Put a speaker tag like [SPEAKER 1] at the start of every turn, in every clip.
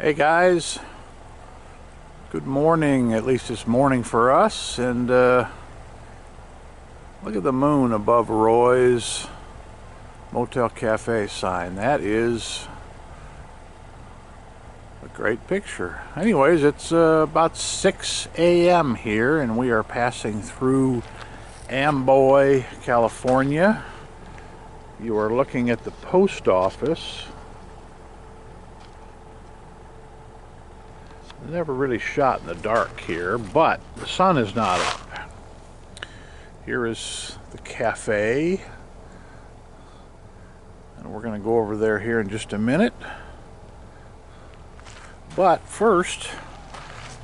[SPEAKER 1] Hey guys, good morning. At least it's morning for us. And look at the moon above Roy's Motel Cafe sign. That is a great picture. Anyways, it's about 6 a.m. here, and we are passing through Amboy, California. You are looking at the post office. Never really shot in the dark here, but the sun is not up. Here is the cafe, and we're going to go over there here in just a minute. But first,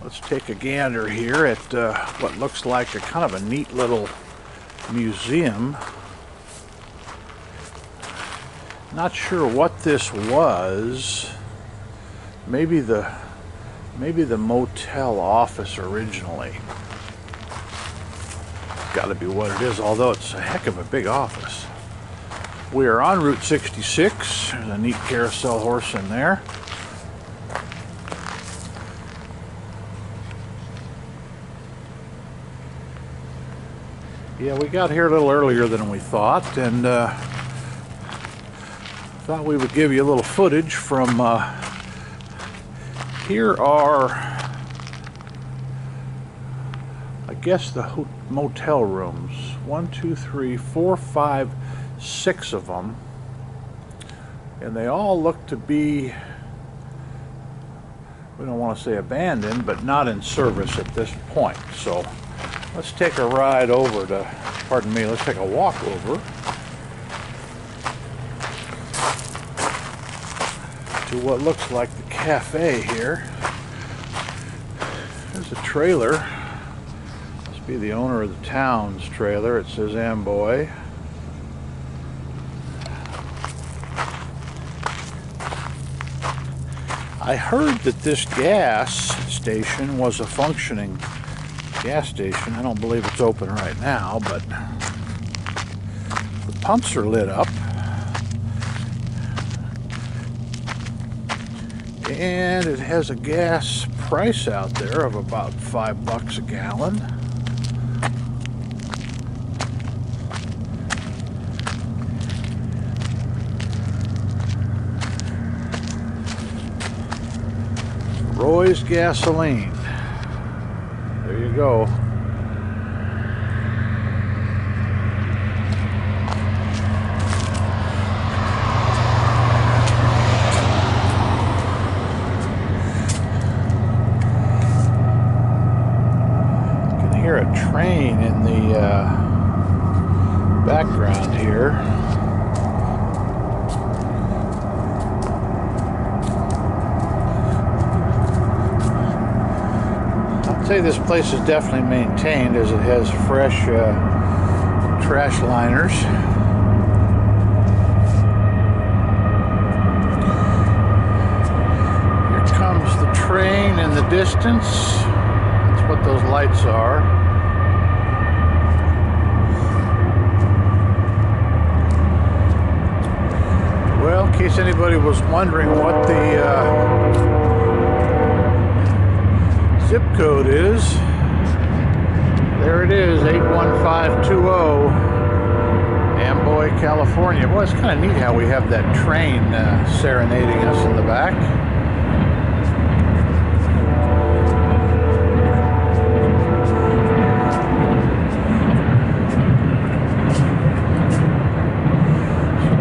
[SPEAKER 1] let's take a gander here at what looks like a kind of a neat little museum. Not sure what this was. Maybe the motel office originally. Got to be what it is, although it's a heck of a big office. We are on Route 66. There's a neat carousel horse in there. Yeah, we got here a little earlier than we thought, and thought we would give you a little footage from here are, I guess, the motel rooms. 1, 2, 3, 4, 5, 6 of them. And they all look to be, we don't want to say abandoned, but not in service at this point. So let's take a ride over to, pardon me, let's take a walk over to what looks like the cafe here. There's a trailer. Must be the owner of the town's trailer. It says Amboy. I heard that this gas station was a functioning gas station. I don't believe it's open right now, but the pumps are lit up. And it has a gas price out there of about $5 a gallon. Roy's gasoline. There you go. A train in the background here. I'd say this place is definitely maintained, as it has fresh trash liners. Here comes the train in the distance. That's what those lights are. Well, in case anybody was wondering what the zip code is, there it is, 81520, Amboy, California. Well, it's kind of neat how we have that train serenading us in the back.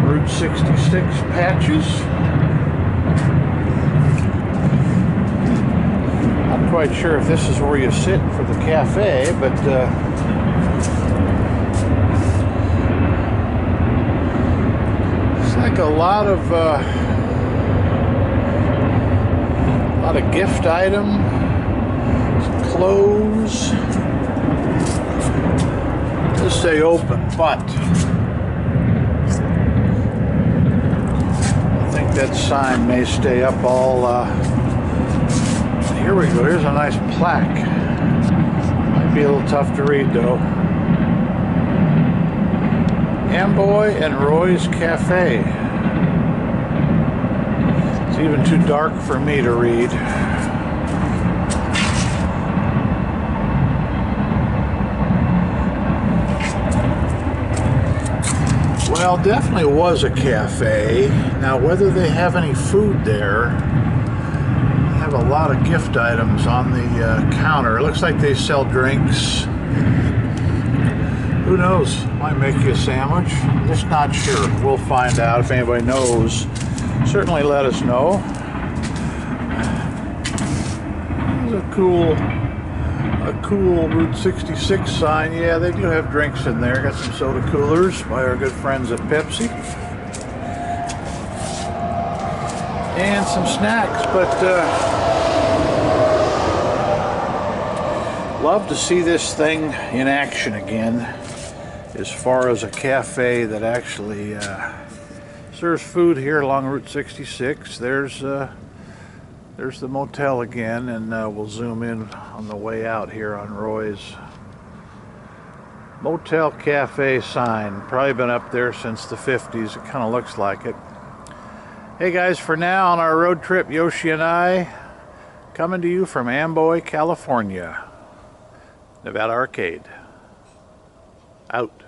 [SPEAKER 1] Route 66 patches. Not quite sure if this is where you sit for the cafe, but it's like a lot of gift item, some clothes. Just say open, but that sign may stay up all here we go. Here's a nice plaque. Might be a little tough to read though. Amboy and Roy's Cafe. even too dark for me to read. Well, definitely was a cafe. Now, whether they have any food there, they have a lot of gift items on the counter. It looks like they sell drinks. Who knows? Might make you a sandwich. Just not sure. We'll find out. If anybody knows, certainly let us know. There's a cool Route 66 sign. Yeah, they do have drinks in there. Got some soda coolers by our good friends at Pepsi. And some snacks, but love to see this thing in action again, as far as a cafe that actually serves food here along Route 66. There's the motel again, and we'll zoom in on the way out here on Roy's Motel Cafe sign. Probably been up there since the 50s. It kind of looks like it. Hey guys, for now on our road trip, Yoshi and I, coming to you from Amboy, California. Nevada Arcade. Out.